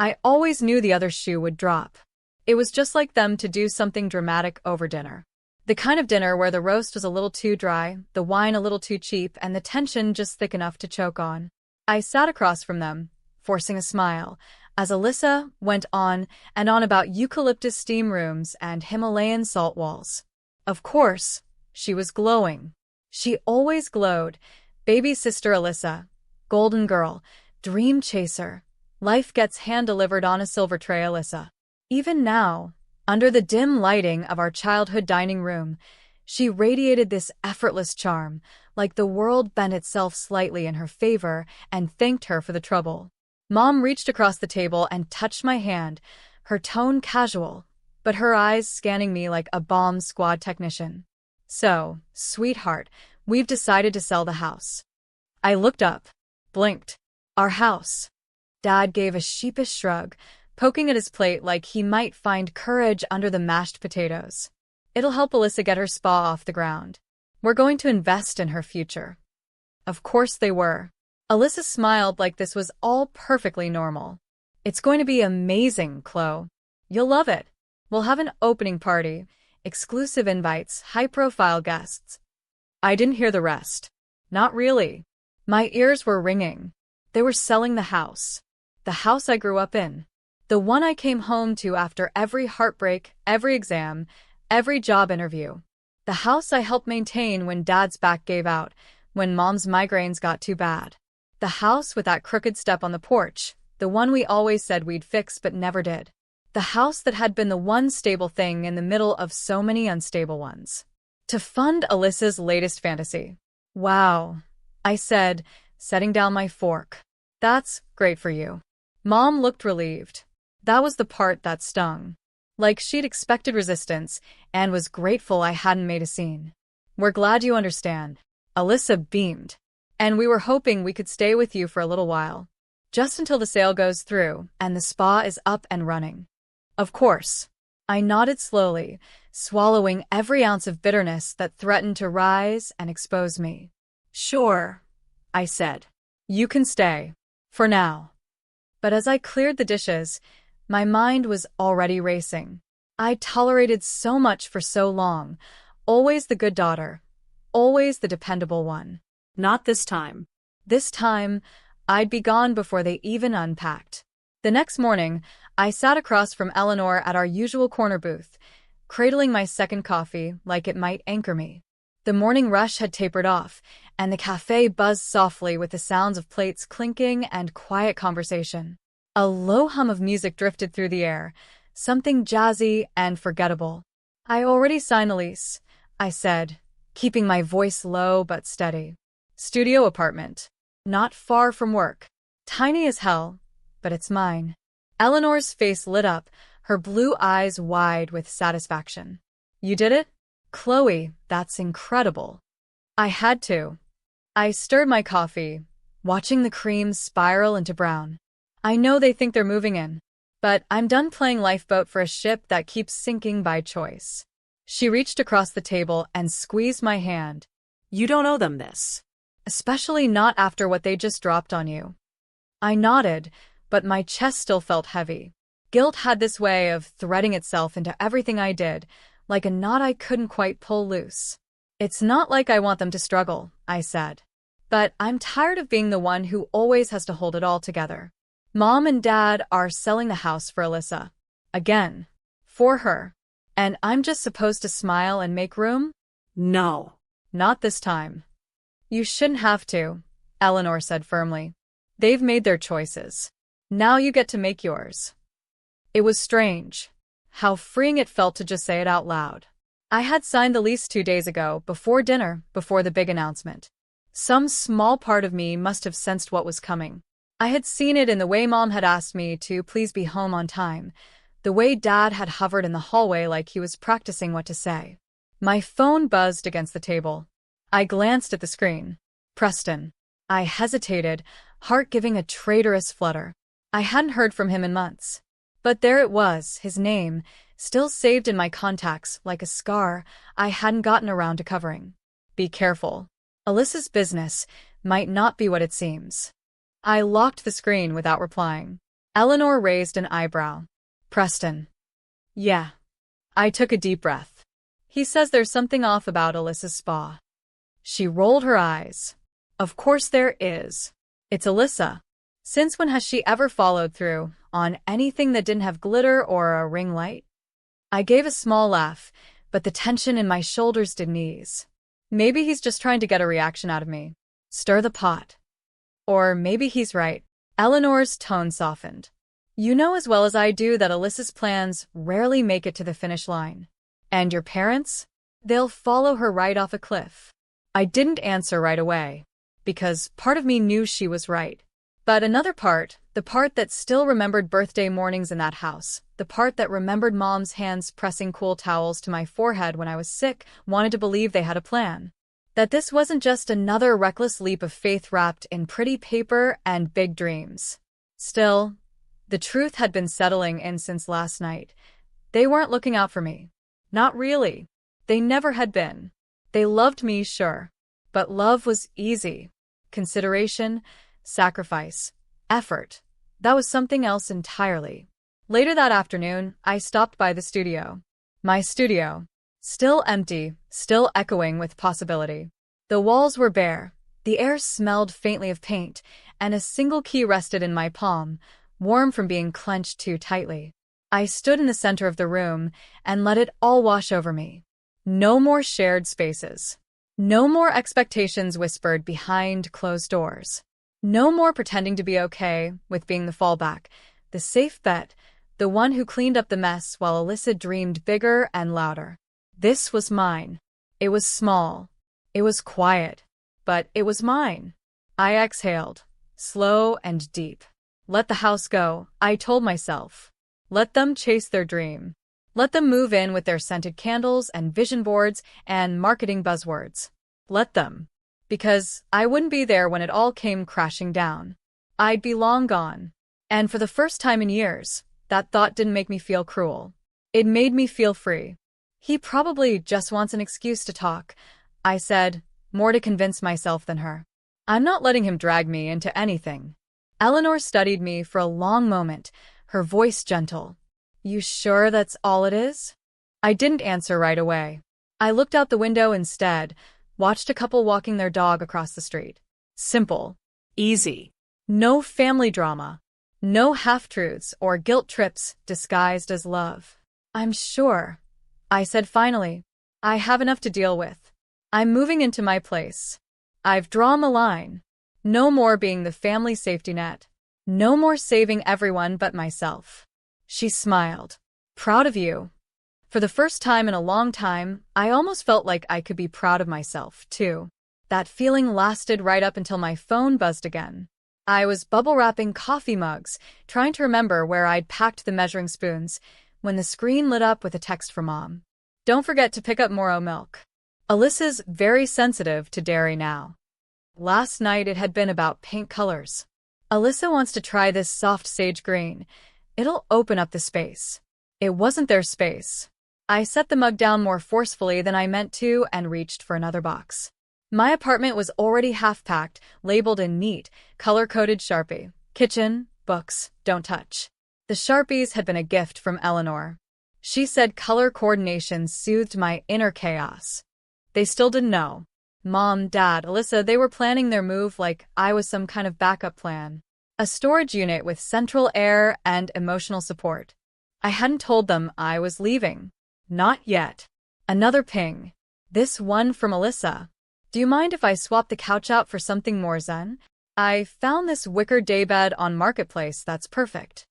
I always knew the other shoe would drop. It was just like them to do something dramatic over dinner. The kind of dinner where the roast was a little too dry, the wine a little too cheap, and the tension just thick enough to choke on. I sat across from them, forcing a smile, as Alyssa went on and on about eucalyptus steam rooms and Himalayan salt walls. Of course, she was glowing. She always glowed. Baby sister Alyssa, golden girl, dream chaser. Life gets hand-delivered on a silver tray Alyssa. Even now, under the dim lighting of our childhood dining room, she radiated this effortless charm, like the world bent itself slightly in her favor and thanked her for the trouble. Mom reached across the table and touched my hand, her tone casual, but her eyes scanning me like a bomb squad technician. So, sweetheart, we've decided to sell the house. I looked up, blinked. Our house. Dad gave a sheepish shrug, poking at his plate like he might find courage under the mashed potatoes. It'll help Alyssa get her spa off the ground. We're going to invest in her future. Of course they were. Alyssa smiled like this was all perfectly normal. It's going to be amazing, Chloe. You'll love it. We'll have an opening party, exclusive invites, high-profile guests. I didn't hear the rest. Not really. My ears were ringing. They were selling the house. The house I grew up in. The one I came home to after every heartbreak, every exam, every job interview. The house I helped maintain when Dad's back gave out, when Mom's migraines got too bad. The house with that crooked step on the porch, the one we always said we'd fix but never did. The house that had been the one stable thing in the middle of so many unstable ones. To fund Alyssa's latest fantasy. Wow, I said, setting down my fork. That's great for you. Mom looked relieved. That was the part that stung. Like she'd expected resistance and was grateful I hadn't made a scene. We're glad you understand. Alyssa beamed. And we were hoping we could stay with you for a little while. Just until the sale goes through and the spa is up and running. Of course. I nodded slowly, swallowing every ounce of bitterness that threatened to rise and expose me. Sure, I said. You can stay. For now. But as I cleared the dishes, my mind was already racing. I'd tolerated so much for so long, always the good daughter, always the dependable one. Not this time. This time, I'd be gone before they even unpacked. The next morning, I sat across from Eleanor at our usual corner booth, cradling my second coffee like it might anchor me. The morning rush had tapered off, and the cafe buzzed softly with the sounds of plates clinking and quiet conversation. A low hum of music drifted through the air, something jazzy and forgettable. I already signed the lease, I said, keeping my voice low but steady. Studio apartment. Not far from work. Tiny as hell, but it's mine. Eleanor's face lit up, her blue eyes wide with satisfaction. You did it? Chloe, that's incredible. I had to. I stirred my coffee, watching the cream spiral into brown. I know they think they're moving in, but I'm done playing lifeboat for a ship that keeps sinking by choice. She reached across the table and squeezed my hand. You don't owe them this. Especially not after what they just dropped on you. I nodded, but my chest still felt heavy. Guilt had this way of threading itself into everything I did, like a knot I couldn't quite pull loose. It's not like I want them to struggle, I said. But I'm tired of being the one who always has to hold it all together. Mom and Dad are selling the house for Alyssa. Again. For her. And I'm just supposed to smile and make room? No. Not this time. You shouldn't have to, Eleanor said firmly. They've made their choices. Now you get to make yours. It was strange. How freeing it felt to just say it out loud. I had signed the lease 2 days ago, before dinner, before the big announcement. Some small part of me must have sensed what was coming. I had seen it in the way Mom had asked me to please be home on time, the way Dad had hovered in the hallway like he was practicing what to say. My phone buzzed against the table. I glanced at the screen. Preston. I hesitated, heart giving a traitorous flutter. I hadn't heard from him in months. But there it was, his name, still saved in my contacts like a scar I hadn't gotten around to covering. Be careful. Alyssa's business might not be what it seems. I locked the screen without replying. Eleanor raised an eyebrow. Preston. Yeah. I took a deep breath. He says there's something off about Alyssa's spa. She rolled her eyes. Of course there is. It's Alyssa. Since when has she ever followed through on anything that didn't have glitter or a ring light? I gave a small laugh, but the tension in my shoulders didn't ease. Maybe he's just trying to get a reaction out of me. Stir the pot. Or maybe he's right. Eleanor's tone softened. You know as well as I do that Alyssa's plans rarely make it to the finish line. And your parents? They'll follow her right off a cliff. I didn't answer right away, because part of me knew she was right. But another part, the part that still remembered birthday mornings in that house, the part that remembered Mom's hands pressing cool towels to my forehead when I was sick, wanted to believe they had a plan. That this wasn't just another reckless leap of faith wrapped in pretty paper and big dreams. Still, the truth had been settling in since last night. They weren't looking out for me. Not really. They never had been. They loved me, sure. But love was easy. Consideration, sacrifice, effort. That was something else entirely. Later that afternoon, I stopped by the studio. My studio. Still empty, still echoing with possibility. The walls were bare. The air smelled faintly of paint, and a single key rested in my palm, warm from being clenched too tightly. I stood in the center of the room and let it all wash over me. No more shared spaces. No more expectations whispered behind closed doors. No more pretending to be okay with being the fallback, the safe bet, the one who cleaned up the mess while Alyssa dreamed bigger and louder. This was mine. It was small. It was quiet. But it was mine. I exhaled, slow and deep. Let the house go, I told myself. Let them chase their dream. Let them move in with their scented candles and vision boards and marketing buzzwords. Let them. Because I wouldn't be there when it all came crashing down. I'd be long gone. And for the first time in years, that thought didn't make me feel cruel. It made me feel free. He probably just wants an excuse to talk, I said, more to convince myself than her. I'm not letting him drag me into anything. Eleanor studied me for a long moment, her voice gentle. You sure that's all it is? I didn't answer right away. I looked out the window instead, watched a couple walking their dog across the street. Simple. Easy. No family drama. No half-truths or guilt trips disguised as love. I'm sure, I said finally. I have enough to deal with. I'm moving into my place. I've drawn the line. No more being the family safety net. No more saving everyone but myself. She smiled. Proud of you. For the first time in a long time, I almost felt like I could be proud of myself, too. That feeling lasted right up until my phone buzzed again. I was bubble-wrapping coffee mugs, trying to remember where I'd packed the measuring spoons, when the screen lit up with a text from Mom. Don't forget to pick up more milk. Alyssa's very sensitive to dairy now. Last night it had been about paint colors. Alyssa wants to try this soft sage green. It'll open up the space. It wasn't their space. I set the mug down more forcefully than I meant to and reached for another box. My apartment was already half-packed, labeled in neat, color-coded Sharpie. Kitchen, books, don't touch. The Sharpies had been a gift from Eleanor. She said color coordination soothed my inner chaos. They still didn't know. Mom, Dad, Alyssa, they were planning their move like I was some kind of backup plan. A storage unit with central air and emotional support. I hadn't told them I was leaving. Not yet. Another ping. This one from Alyssa. Do you mind if I swap the couch out for something more zen? I found this wicker daybed on Marketplace that's perfect.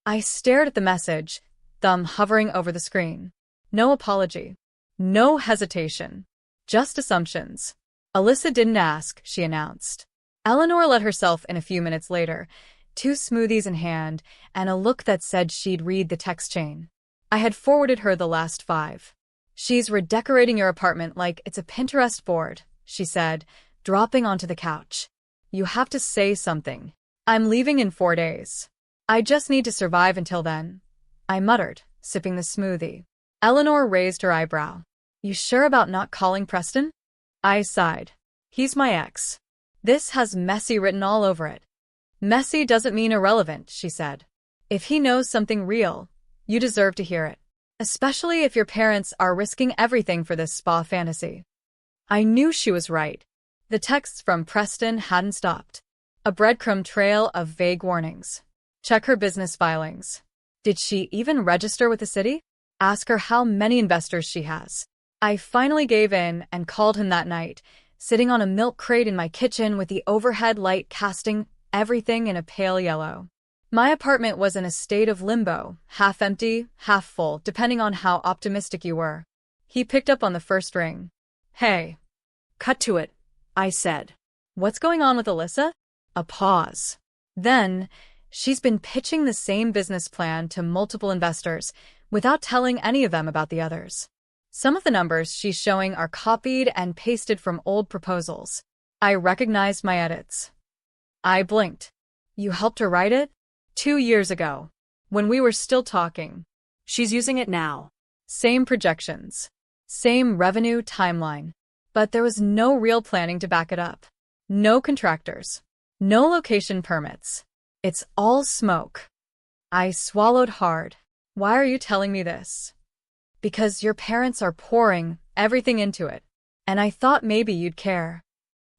I stared at the message, thumb hovering over the screen. No apology. No hesitation. Just assumptions. Alyssa didn't ask, she announced. Eleanor let herself in a few minutes later, 2 smoothies in hand, and a look that said she'd read the text chain. I had forwarded her the last 5. She's redecorating your apartment like it's a Pinterest board, she said, dropping onto the couch. You have to say something. I'm leaving in 4 days. I just need to survive until then, I muttered, sipping the smoothie. Eleanor raised her eyebrow. You sure about not calling Preston? I sighed. He's my ex. This has messy written all over it. Messy doesn't mean irrelevant, she said. If he knows something real, you deserve to hear it. Especially if your parents are risking everything for this spa fantasy. I knew she was right. The texts from Preston hadn't stopped. A breadcrumb trail of vague warnings. Check her business filings. Did she even register with the city? Ask her how many investors she has. I finally gave in and called him that night, sitting on a milk crate in my kitchen with the overhead light casting everything in a pale yellow. My apartment was in a state of limbo, half empty, half full, depending on how optimistic you were. He picked up on the first ring. Hey. Cut to it, I said. What's going on with Alyssa? A pause. Then, she's been pitching the same business plan to multiple investors, without telling any of them about the others. Some of the numbers she's showing are copied and pasted from old proposals. I recognized my edits. I blinked. You helped her write it? 2 years ago. When we were still talking. She's using it now. Same projections. Same revenue timeline. But there was no real planning to back it up. No contractors. No location permits. It's all smoke. I swallowed hard. Why are you telling me this? Because your parents are pouring everything into it, and I thought maybe you'd care.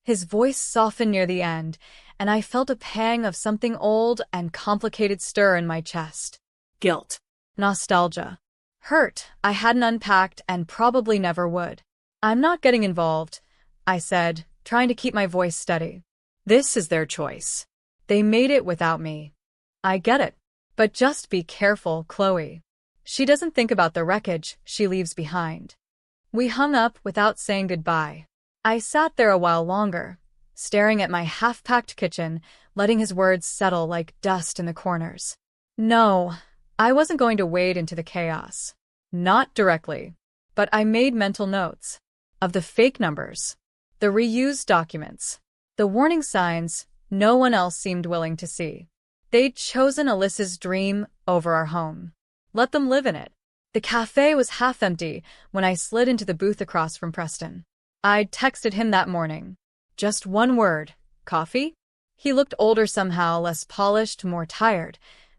His voice softened near the end, and I felt a pang of something old and complicated stir in my chest. Guilt. Nostalgia. Hurt I hadn't unpacked and probably never would. I'm not getting involved, I said, trying to keep my voice steady. This is their choice. They made it without me. I get it. But just be careful, Chloe. She doesn't think about the wreckage she leaves behind. We hung up without saying goodbye. I sat there a while longer, staring at my half-packed kitchen, letting his words settle like dust in the corners. No, I wasn't going to wade into the chaos. Not directly. But I made mental notes. Of the fake numbers. The reused documents. The warning signs no one else seemed willing to see. They'd chosen Alyssa's dream over our home. Let them live in it. The cafe was half empty when I slid into the booth across from Preston. I'd texted him that morning. Just one word. Coffee? He looked older somehow, less polished, more tired,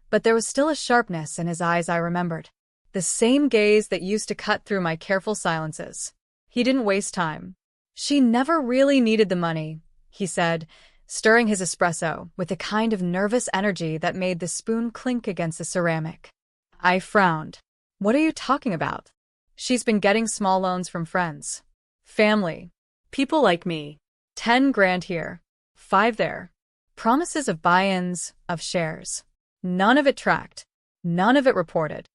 but there was still a sharpness in his eyes I remembered. The same gaze that used to cut through my careful silences. He didn't waste time. She never really needed the money, he said, stirring his espresso with a kind of nervous energy that made the spoon clink against the ceramic. I frowned. What are you talking about? She's been getting small loans from friends. Family. People like me. 10 grand here. 5 there. Promises of buy-ins, of shares. None of it tracked. None of it reported.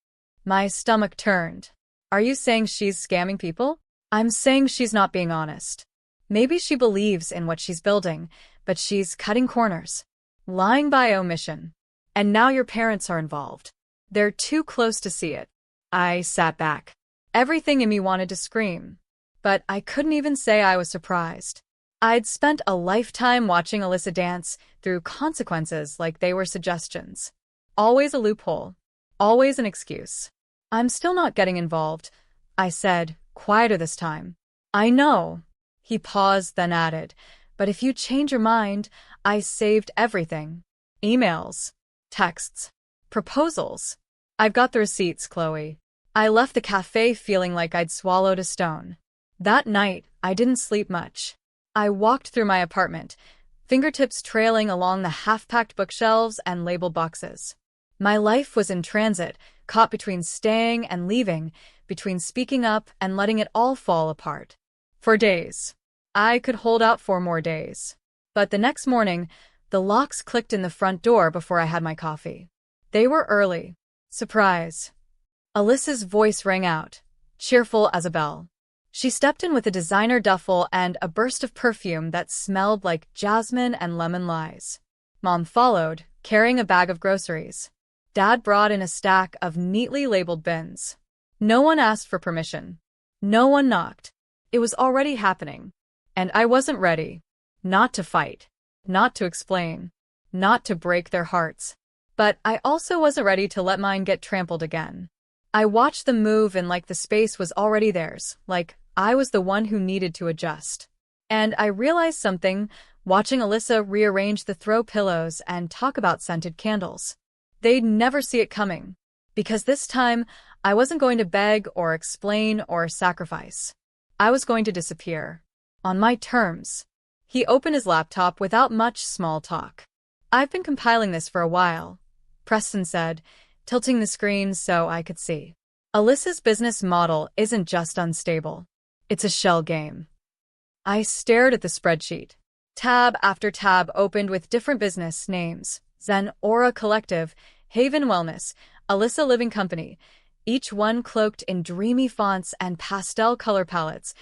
My stomach turned. Are you saying she's scamming people? I'm saying she's not being honest. Maybe she believes in what she's building, but she's cutting corners. Lying by omission. And now your parents are involved. They're too close to see it. I sat back. Everything in me wanted to scream. But I couldn't even say I was surprised. I'd spent a lifetime watching Alyssa dance through consequences like they were suggestions. Always a loophole. Always an excuse. I'm still not getting involved, I said, quieter this time. I know. He paused, then added, but if you change your mind, I saved everything. Emails. Texts. Proposals. I've got the receipts, Chloe. I left the cafe feeling like I'd swallowed a stone. That night, I didn't sleep much. I walked through my apartment, fingertips trailing along the half-packed bookshelves and labeled boxes. My life was in transit, caught between staying and leaving, between speaking up and letting it all fall apart. For days. I could hold out 4 more days. But the next morning, the locks clicked in the front door before I had my coffee. They were early. Surprise. Alyssa's voice rang out, cheerful as a bell. She stepped in with a designer duffel and a burst of perfume that smelled like jasmine and lemon lies. Mom followed, carrying a bag of groceries. Dad brought in a stack of neatly labeled bins. No one asked for permission. No one knocked. It was already happening. And I wasn't ready. Not to fight. Not to explain. Not to break their hearts. But I also wasn't ready to let mine get trampled again. I watched them move and like the space was already theirs, like I was the one who needed to adjust. And I realized something, watching Alyssa rearrange the throw pillows and talk about scented candles. They'd never see it coming. Because this time, I wasn't going to beg or explain or sacrifice. I was going to disappear. On my terms. He opened his laptop without much small talk. I've been compiling this for a while, Preston said, tilting the screen so I could see. Alyssa's business model isn't just unstable. It's a shell game. I stared at the spreadsheet. Tab after tab opened with different business names. Zen Aura Collective, Haven Wellness, Alyssa Living Company, each one cloaked in dreamy fonts and pastel color palettes,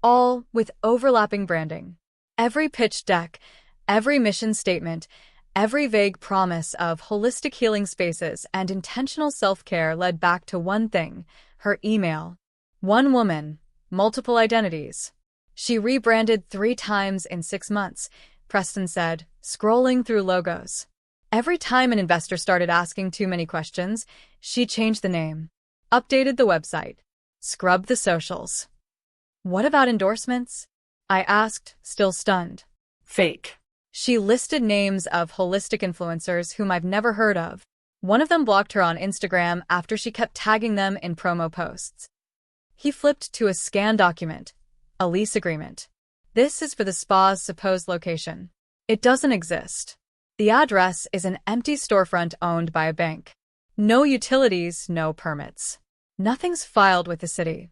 all with overlapping branding. Every pitch deck, every mission statement, every vague promise of holistic healing spaces and intentional self-care led back to one thing, her email. One woman, multiple identities. She rebranded 3 times in 6 months, Preston said, scrolling through logos. Every time an investor started asking too many questions, she changed the name, updated the website, scrubbed the socials. What about endorsements? I asked, still stunned. Fake. She listed names of holistic influencers whom I've never heard of. One of them blocked her on Instagram after she kept tagging them in promo posts. He flipped to a scanned document, a lease agreement. This is for the spa's supposed location. It doesn't exist. The address is an empty storefront owned by a bank. No utilities, no permits. Nothing's filed with the city.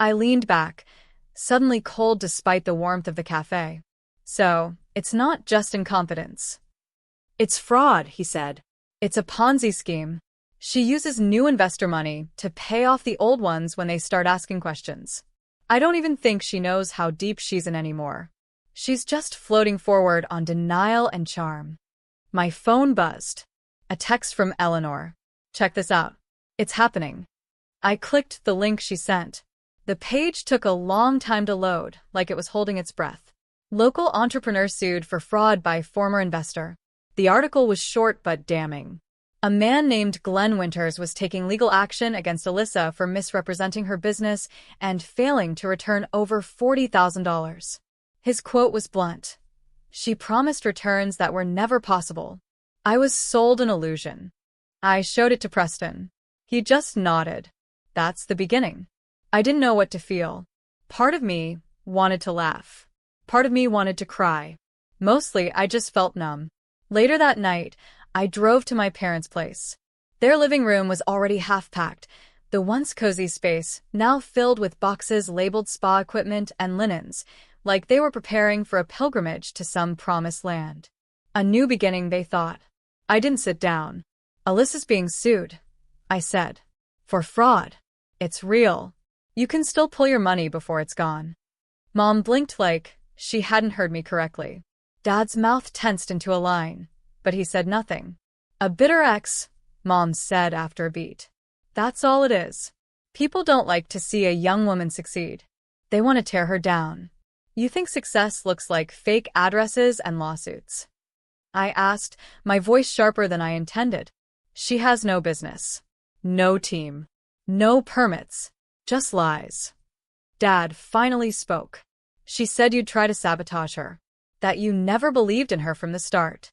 I leaned back, suddenly cold despite the warmth of the cafe. So, it's not just incompetence. It's fraud, he said. It's a Ponzi scheme. She uses new investor money to pay off the old ones when they start asking questions. I don't even think she knows how deep she's in anymore. She's just floating forward on denial and charm. My phone buzzed. A text from Eleanor. Check this out. It's happening. I clicked the link she sent. The page took a long time to load, like it was holding its breath. Local entrepreneur sued for fraud by former investor. The article was short but damning. A man named Glenn Winters was taking legal action against Alyssa for misrepresenting her business and failing to return over $40,000. His quote was blunt. She promised returns that were never possible. I was sold an illusion. I showed it to Preston. He just nodded. That's the beginning. I didn't know what to feel. Part of me wanted to laugh. Part of me wanted to cry. Mostly, I just felt numb. Later that night, I drove to my parents' place. Their living room was already half-packed, the once cozy space now filled with boxes labeled spa equipment and linens, like they were preparing for a pilgrimage to some promised land. A new beginning, they thought. I didn't sit down. Alyssa's being sued, I said. For fraud. It's real. You can still pull your money before it's gone. Mom blinked like she hadn't heard me correctly. Dad's mouth tensed into a line, but he said nothing. A bitter ex, Mom said after a beat. That's all it is. People don't like to see a young woman succeed. They want to tear her down. You think success looks like fake addresses and lawsuits? I asked, my voice sharper than I intended. She has no business. No team. No permits. Just lies. Dad finally spoke. She said you'd try to sabotage her. That you never believed in her from the start.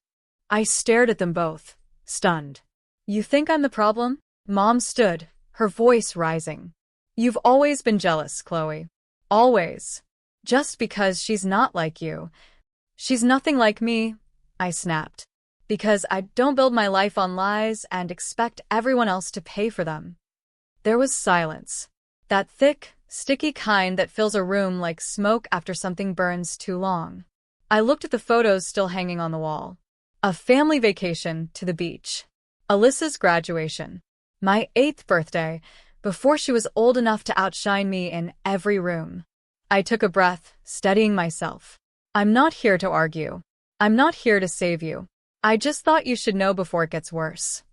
I stared at them both, stunned. You think I'm the problem? Mom stood, her voice rising. You've always been jealous, Chloe. Always. Just because she's not like you. She's nothing like me, I snapped. Because I don't build my life on lies and expect everyone else to pay for them. There was silence. That thick, sticky kind that fills a room like smoke after something burns too long. I looked at the photos still hanging on the wall. A family vacation to the beach. Alyssa's graduation. My 8th birthday, before she was old enough to outshine me in every room. I took a breath, steadying myself. I'm not here to argue. I'm not here to save you. I just thought you should know before it gets worse.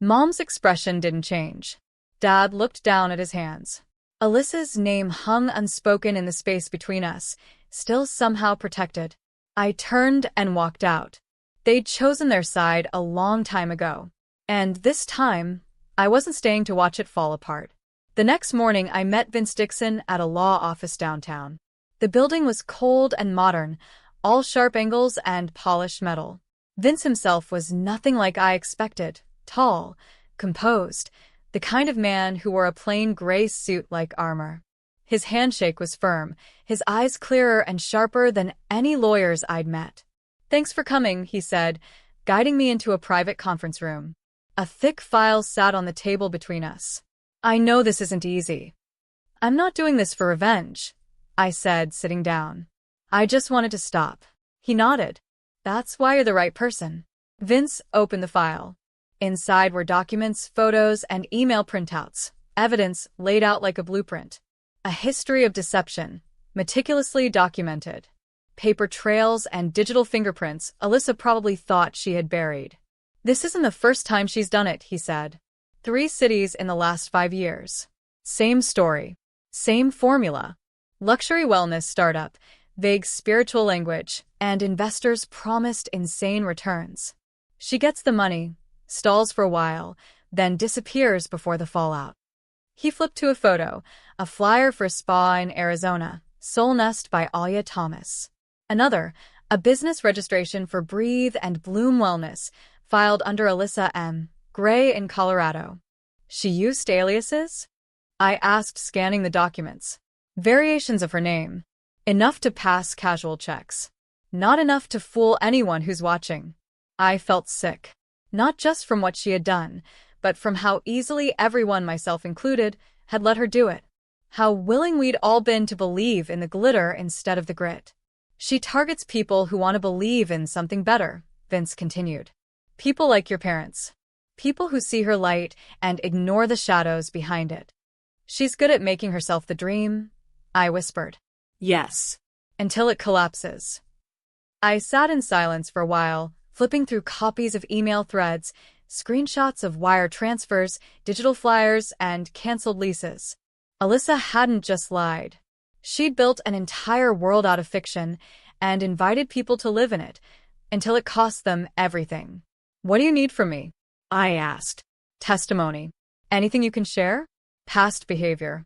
Mom's expression didn't change. Dad looked down at his hands. Alyssa's name hung unspoken in the space between us, still somehow protected. I turned and walked out. They'd chosen their side a long time ago. And this time, I wasn't staying to watch it fall apart. The next morning, I met Vince Dixon at a law office downtown. The building was cold and modern, all sharp angles and polished metal. Vince himself was nothing like I expected. Tall, composed, the kind of man who wore a plain gray suit like armor. His handshake was firm, his eyes clearer and sharper than any lawyer's I'd met. "Thanks for coming," he said, guiding me into a private conference room. A thick file sat on the table between us. "I know this isn't easy." "I'm not doing this for revenge," I said, sitting down. "I just wanted to stop." He nodded. "That's why you're the right person." Vince opened the file. Inside were documents, photos, and email printouts, evidence laid out like a blueprint. A history of deception, meticulously documented. Paper trails and digital fingerprints Alyssa probably thought she had buried. "This isn't the first time she's done it," he said. 3 cities in the last 5 years. Same story. Same formula. Luxury wellness startup, vague spiritual language, and investors promised insane returns. She gets the money, stalls for a while, then disappears before the fallout. He flipped to a photo, a flyer for a spa in Arizona, Soul Nest by Alia Thomas. Another, a business registration for Breathe and Bloom Wellness, filed under Alyssa M. Gray in Colorado. She used aliases? I asked, scanning the documents. Variations of her name. Enough to pass casual checks. Not enough to fool anyone who's watching. I felt sick. Not just from what she had done, but from how easily everyone, myself included, had let her do it. How willing we'd all been to believe in the glitter instead of the grit. "She targets people who want to believe in something better," Vince continued. "People like your parents. People who see her light and ignore the shadows behind it. She's good at making herself the dream," I whispered. "Yes." "Until it collapses." I sat in silence for a while, flipping through copies of email threads, screenshots of wire transfers, digital flyers, and canceled leases. Alyssa hadn't just lied. She'd built an entire world out of fiction and invited people to live in it, until it cost them everything. "What do you need from me?" I asked. "Testimony. Anything you can share? Past behavior.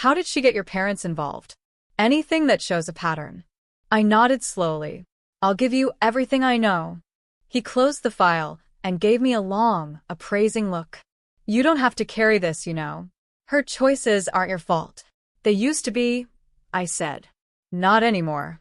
How did she get your parents involved? Anything that shows a pattern." I nodded slowly. "I'll give you everything I know." He closed the file and gave me a long, appraising look. "You don't have to carry this, you know. Her choices aren't your fault." "They used to be," I said. "Not anymore."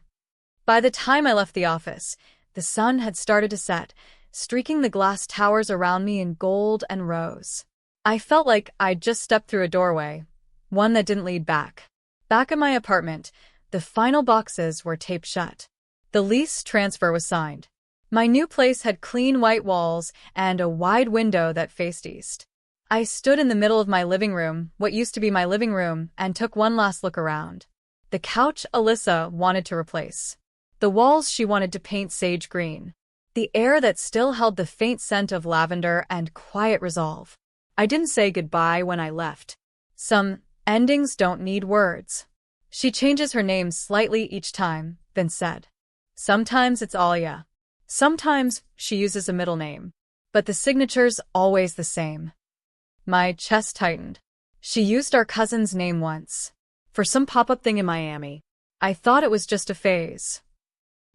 By the time I left the office, the sun had started to set, streaking the glass towers around me in gold and rose. I felt like I'd just stepped through a doorway, one that didn't lead back. Back at my apartment, the final boxes were taped shut. The lease transfer was signed. My new place had clean white walls and a wide window that faced east. I stood in the middle of my living room, what used to be my living room, and took one last look around. The couch Alyssa wanted to replace. The walls she wanted to paint sage green. The air that still held the faint scent of lavender and quiet resolve. I didn't say goodbye when I left. Some endings don't need words. "She changes her name slightly each time," Vince said. "Sometimes it's Alia. Sometimes she uses a middle name. But the signature's always the same." My chest tightened. "She used our cousin's name once. For some pop-up thing in Miami. I thought it was just a phase."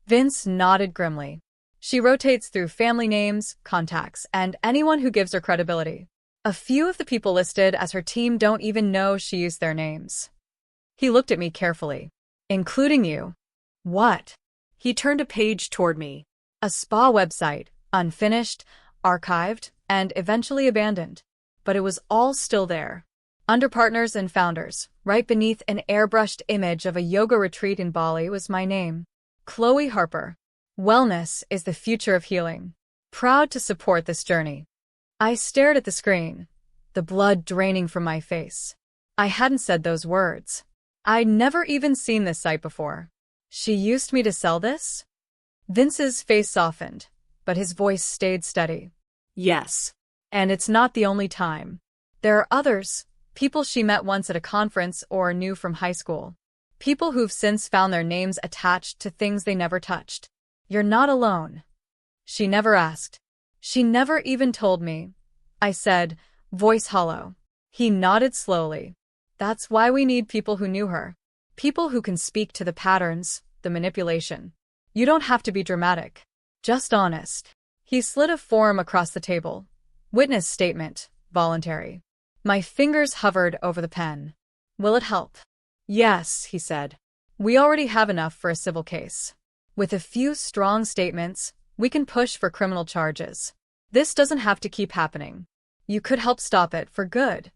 Vince nodded grimly. "She rotates through family names, contacts, and anyone who gives her credibility. A few of the people listed as her team don't even know she used their names." He looked at me carefully. "Including you." "What?" He turned a page toward me. A spa website, unfinished, archived, and eventually abandoned. But it was all still there. Under partners and founders, right beneath an airbrushed image of a yoga retreat in Bali, was my name. Chloe Harper. Wellness is the future of healing. Proud to support this journey. I stared at the screen, the blood draining from my face. I hadn't said those words. I'd never even seen this site before. "She used me to sell this?" Vince's face softened, but his voice stayed steady. "Yes. And it's not the only time. There are others, people she met once at a conference or knew from high school. People who've since found their names attached to things they never touched. You're not alone." "She never asked. She never even told me," I said, voice hollow. He nodded slowly. "That's why we need people who knew her. People who can speak to the patterns, the manipulation. You don't have to be dramatic. Just honest." He slid a form across the table. Witness statement, voluntary. My fingers hovered over the pen. Will it help? Yes, he said. We already have enough for a civil case. With a few strong statements, we can push for criminal charges. This doesn't have to keep happening. You could help stop it for good.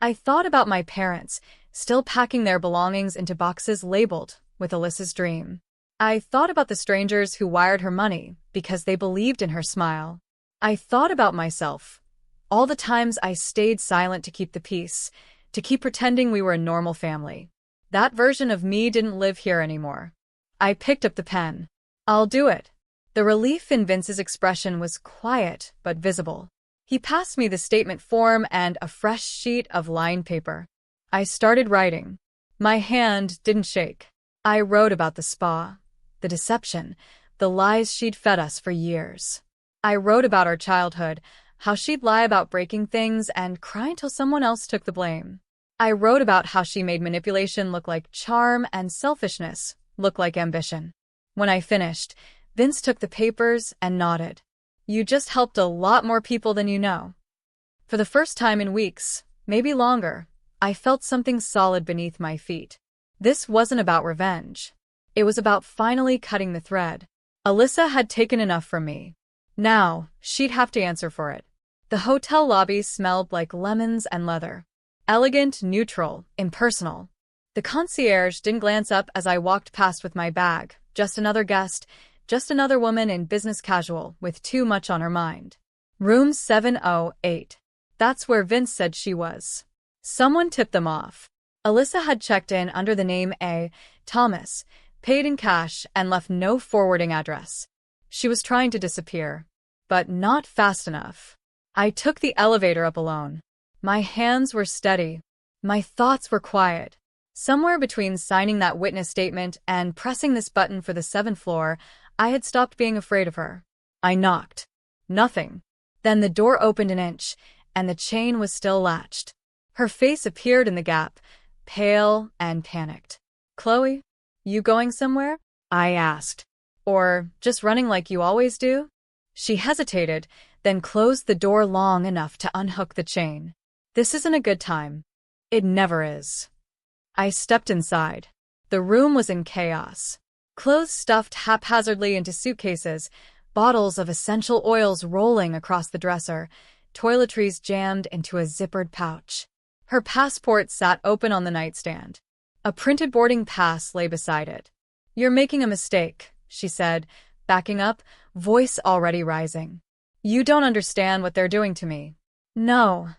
I thought about my parents, still packing their belongings into boxes labeled with Alyssa's dream. I thought about the strangers who wired her money because they believed in her smile. I thought about myself, all the times I stayed silent to keep the peace, to keep pretending we were a normal family. That version of me didn't live here anymore. I picked up the pen. I'll do it. The relief in Vince's expression was quiet but visible. He passed me the statement form and a fresh sheet of lined paper. I started writing. My hand didn't shake. I wrote about the spa, the deception, the lies she'd fed us for years. I wrote about our childhood, how she'd lie about breaking things and cry until someone else took the blame. I wrote about how she made manipulation look like charm and selfishness look like ambition. When I finished, Vince took the papers and nodded. You just helped a lot more people than you know. For the first time in weeks, maybe longer, I felt something solid beneath my feet. This wasn't about revenge. It was about finally cutting the thread. Alyssa had taken enough from me. Now, she'd have to answer for it. The hotel lobby smelled like lemons and leather. Elegant, neutral, impersonal. The concierge didn't glance up as I walked past with my bag. Just another guest, just another woman in business casual with too much on her mind. Room 708. That's where Vince said she was. Someone tipped them off. Alyssa had checked in under the name A. Thomas, paid in cash, and left no forwarding address. She was trying to disappear, but not fast enough. I took the elevator up alone. My hands were steady. My thoughts were quiet. Somewhere between signing that witness statement and pressing this button for the 7th floor, I had stopped being afraid of her. I knocked. Nothing. Then the door opened an inch, and the chain was still latched. Her face appeared in the gap, pale and panicked. Chloe, you going somewhere? I asked. Or just running like you always do? She hesitated, then closed the door long enough to unhook the chain. This isn't a good time. It never is. I stepped inside. The room was in chaos. Clothes stuffed haphazardly into suitcases, bottles of essential oils rolling across the dresser, toiletries jammed into a zippered pouch. Her passport sat open on the nightstand. A printed boarding pass lay beside it. You're making a mistake, she said, backing up, voice already rising. You don't understand what they're doing to me. No.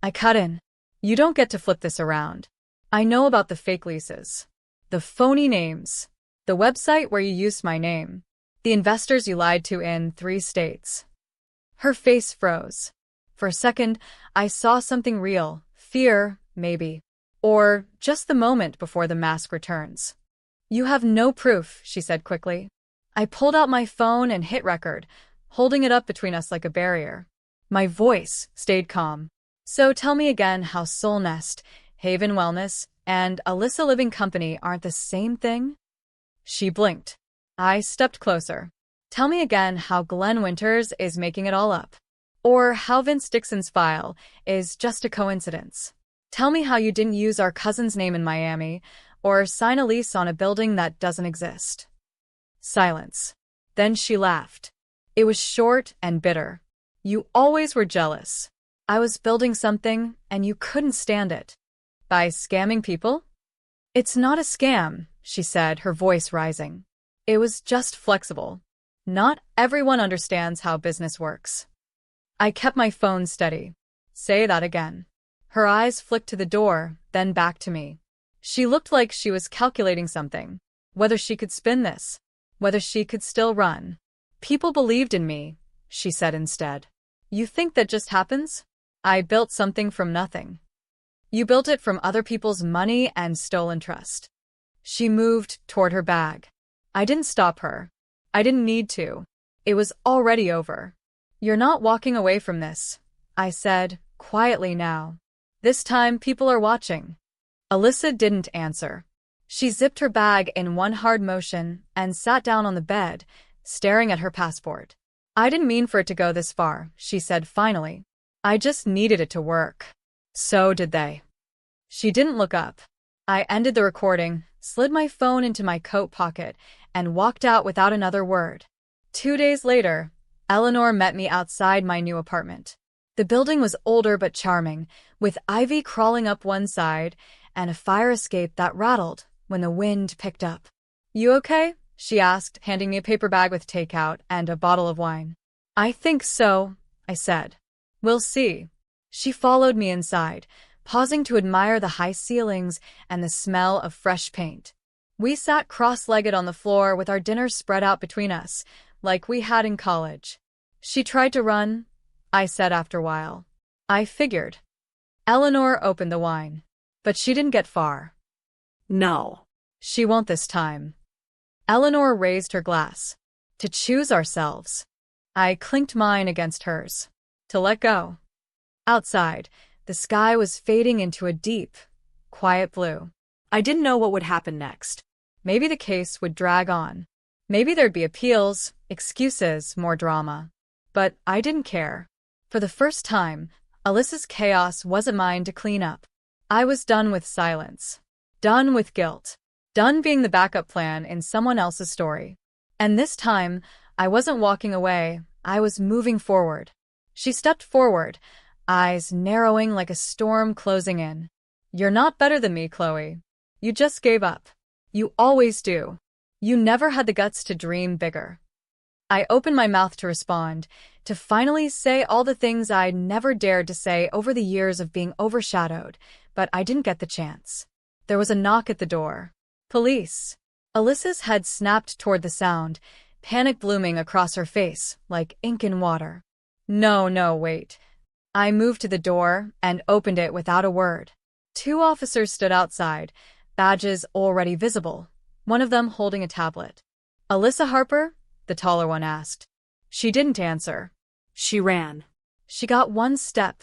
I cut in. You don't get to flip this around. I know about the fake leases. The phony names. The website where you used my name. The investors you lied to in 3 states. Her face froze. For a second, I saw something real. Fear, maybe. Or just the moment before the mask returns. You have no proof, she said quickly. I pulled out my phone and hit record, holding it up between us like a barrier. My voice stayed calm. So tell me again how Soul Nest, Haven Wellness, and Alyssa Living Company aren't the same thing? She blinked. I stepped closer. Tell me again how Glenn Winters is making it all up. Or how Vince Dixon's file is just a coincidence. Tell me how you didn't use our cousin's name in Miami, or sign a lease on a building that doesn't exist. Silence. Then she laughed. It was short and bitter. You always were jealous. I was building something, and you couldn't stand it. By scamming people? It's not a scam, she said, her voice rising. It was just flexible. Not everyone understands how business works. I kept my phone steady. Say that again. Her eyes flicked to the door, then back to me. She looked like she was calculating something. Whether she could spin this. Whether she could still run. People believed in me, she said instead. You think that just happens? I built something from nothing. You built it from other people's money and stolen trust. She moved toward her bag. I didn't stop her. I didn't need to. It was already over. You're not walking away from this, I said, quietly now. This time people are watching. Alyssa didn't answer. She zipped her bag in one hard motion and sat down on the bed, staring at her passport. I didn't mean for it to go this far, she said finally. I just needed it to work. So did they. She didn't look up. I ended the recording, slid my phone into my coat pocket, and walked out without another word. 2 days later, Eleanor met me outside my new apartment. The building was older but charming, with ivy crawling up one side and a fire escape that rattled when the wind picked up. "You okay?" she asked, handing me a paper bag with takeout and a bottle of wine. "I think so," I said. "We'll see." She followed me inside, pausing to admire the high ceilings and the smell of fresh paint. We sat cross-legged on the floor with our dinner spread out between us, like we had in college. "She tried to run," I said after a while. "I figured." Eleanor opened the wine. But she didn't get far. "No. She won't this time." Eleanor raised her glass. "To choose ourselves." I clinked mine against hers. "To let go." Outside, the sky was fading into a deep, quiet blue. I didn't know what would happen next. Maybe the case would drag on. Maybe there'd be appeals, excuses, more drama. But I didn't care. For the first time, Alyssa's chaos wasn't mine to clean up. I was done with silence. Done with guilt. Done being the backup plan in someone else's story. And this time, I wasn't walking away, I was moving forward. She stepped forward, eyes narrowing like a storm closing in. "You're not better than me, Chloe. You just gave up. You always do. You never had the guts to dream bigger." I opened my mouth to respond, to finally say all the things I'd never dared to say over the years of being overshadowed, but I didn't get the chance. There was a knock at the door. "Police." Alyssa's head snapped toward the sound, panic blooming across her face like ink in water. No, wait." I moved to the door and opened it without a word. 2 officers stood outside, badges already visible, one of them holding a tablet. "Alyssa Harper?" the taller one asked. She didn't answer. She ran. She got one step,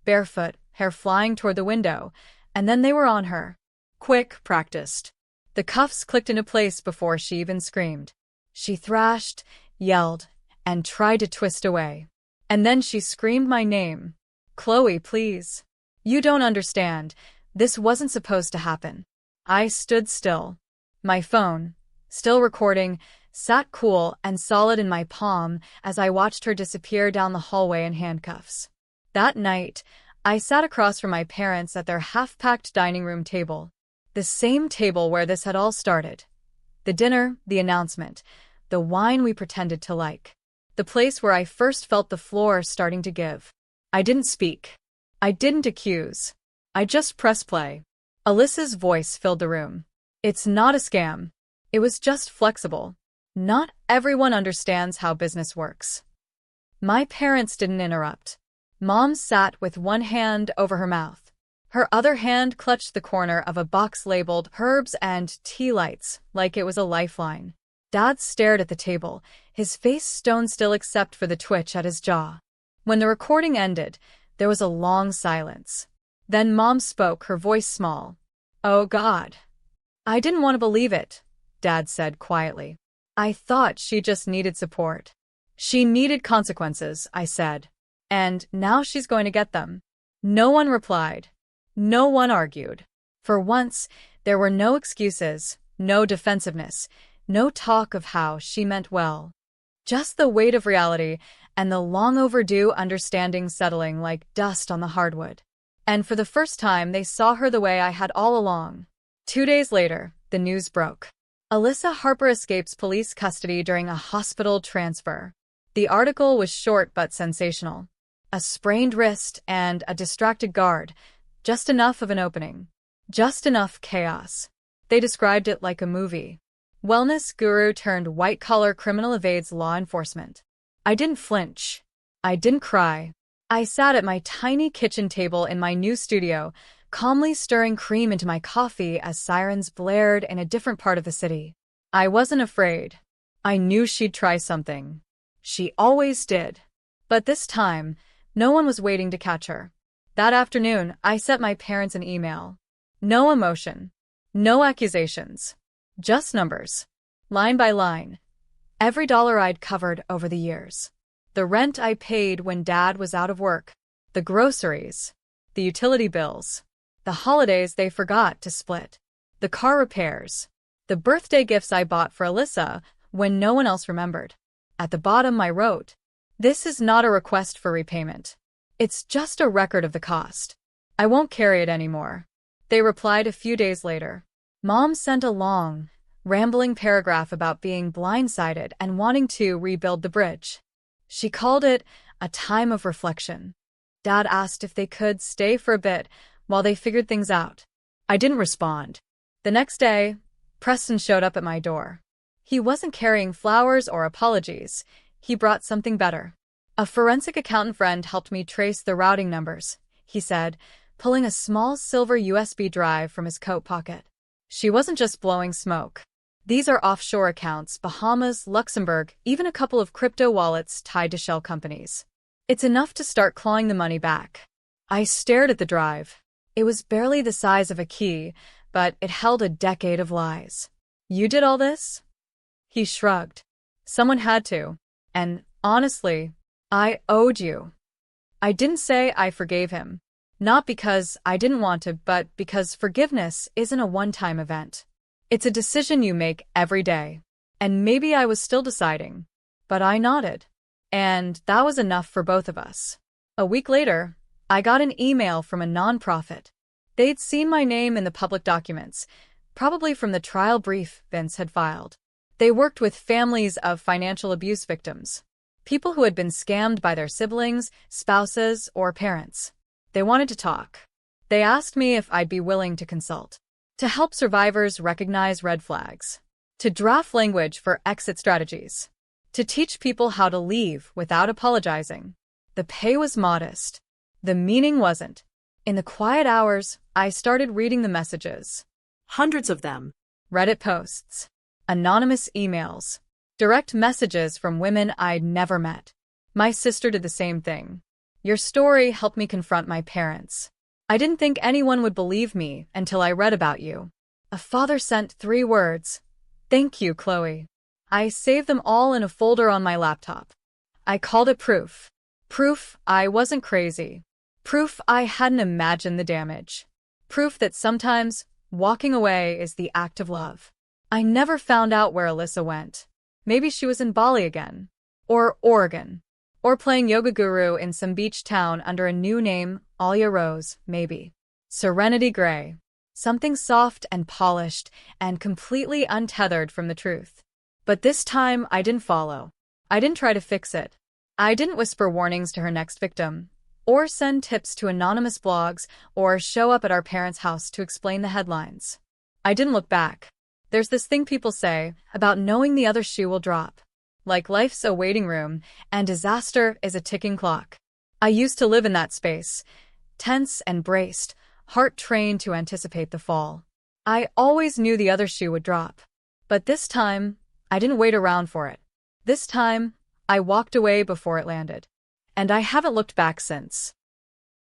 barefoot, hair flying toward the window, and then they were on her. Quick, practiced. The cuffs clicked into place before she even screamed. She thrashed, yelled, and tried to twist away. And then she screamed my name. "Chloe, please. You don't understand. This wasn't supposed to happen." I stood still. My phone, still recording, sat cool and solid in my palm as I watched her disappear down the hallway in handcuffs. That night, I sat across from my parents at their half-packed dining room table. The same table where this had all started. The dinner, the announcement, the wine we pretended to like. The place where I first felt the floor starting to give. I didn't speak. I didn't accuse. I just pressed play. Alyssa's voice filled the room. "It's not a scam. It was just flexible. Not everyone understands how business works." My parents didn't interrupt. Mom sat with one hand over her mouth. Her other hand clutched the corner of a box labeled herbs and tea lights, like it was a lifeline. Dad stared at the table, his face stone still except for the twitch at his jaw. When the recording ended, there was a long silence. Then Mom spoke, her voice small. "Oh God." "I didn't want to believe it," Dad said quietly. "I thought she just needed support." "She needed consequences," I said. "And now she's going to get them." No one replied. No one argued. For once, there were no excuses, no defensiveness, no talk of how she meant well. Just the weight of reality and the long-overdue understanding settling like dust on the hardwood. And for the first time, they saw her the way I had all along. 2 days later, the news broke. Alyssa Harper escapes police custody during a hospital transfer. The article was short but sensational. A sprained wrist and a distracted guard, just enough of an opening. Just enough chaos. They described it like a movie. Wellness guru turned white-collar criminal evades law enforcement. I didn't flinch. I didn't cry. I sat at my tiny kitchen table in my new studio, calmly stirring cream into my coffee as sirens blared in a different part of the city. I wasn't afraid. I knew she'd try something. She always did. But this time, no one was waiting to catch her. That afternoon, I sent my parents an email. No emotion. No accusations. Just numbers. Line by line. Every dollar I'd covered over the years. The rent I paid when Dad was out of work. the groceries, the utility bills, the holidays they forgot to split, the car repairs, the birthday gifts I bought for Alyssa when no one else remembered. At the bottom I wrote, "This is not a request for repayment. It's just a record of the cost. I won't carry it anymore." They replied a few days later. Mom sent a long, rambling paragraph about being blindsided and wanting to rebuild the bridge. She called it a time of reflection. Dad asked if they could stay for a bit while they figured things out. I didn't respond. The next day, Preston showed up at my door. He wasn't carrying flowers or apologies. He brought something better. "A forensic accountant friend helped me trace the routing numbers," he said, pulling a small silver USB drive from his coat pocket. She wasn't just blowing smoke. "These are offshore accounts, Bahamas, Luxembourg, even a couple of crypto wallets tied to shell companies. It's enough to start clawing the money back." I stared at the drive. It was barely the size of a key, but it held a decade of lies. "You did all this?" He shrugged. "Someone had to. And, honestly, I owed you." I didn't say I forgave him. Not because I didn't want to, but because forgiveness isn't a one-time event. It's a decision you make every day. And maybe I was still deciding. But I nodded. And that was enough for both of us. A week later, I got an email from a nonprofit. They'd seen my name in the public documents, probably from the trial brief Vince had filed. They worked with families of financial abuse victims, people who had been scammed by their siblings, spouses, or parents. They wanted to talk. They asked me if I'd be willing to consult, to help survivors recognize red flags, to draft language for exit strategies, to teach people how to leave without apologizing. The pay was modest. The meaning wasn't. In the quiet hours, I started reading the messages. Hundreds of them. Reddit posts, anonymous emails, direct messages from women I'd never met. My sister did the same thing. "Your story helped me confront my parents. I didn't think anyone would believe me until I read about you." A father sent 3 words. "Thank you, Chloe." I saved them all in a folder on my laptop. I called it proof. Proof I wasn't crazy. Proof I hadn't imagined the damage. Proof that sometimes walking away is the act of love. I never found out where Alyssa went. Maybe she was in Bali again. Or Oregon. Or playing yoga guru in some beach town under a new name, Alia Rose, maybe. Serenity Gray. Something soft and polished and completely untethered from the truth. But this time I didn't follow. I didn't try to fix it. I didn't whisper warnings to her next victim, or send tips to anonymous blogs, or show up at our parents' house to explain the headlines. I didn't look back. There's this thing people say about knowing the other shoe will drop. Like life's a waiting room, and disaster is a ticking clock. I used to live in that space, tense and braced, heart trained to anticipate the fall. I always knew the other shoe would drop. But this time, I didn't wait around for it. This time, I walked away before it landed. And I haven't looked back since.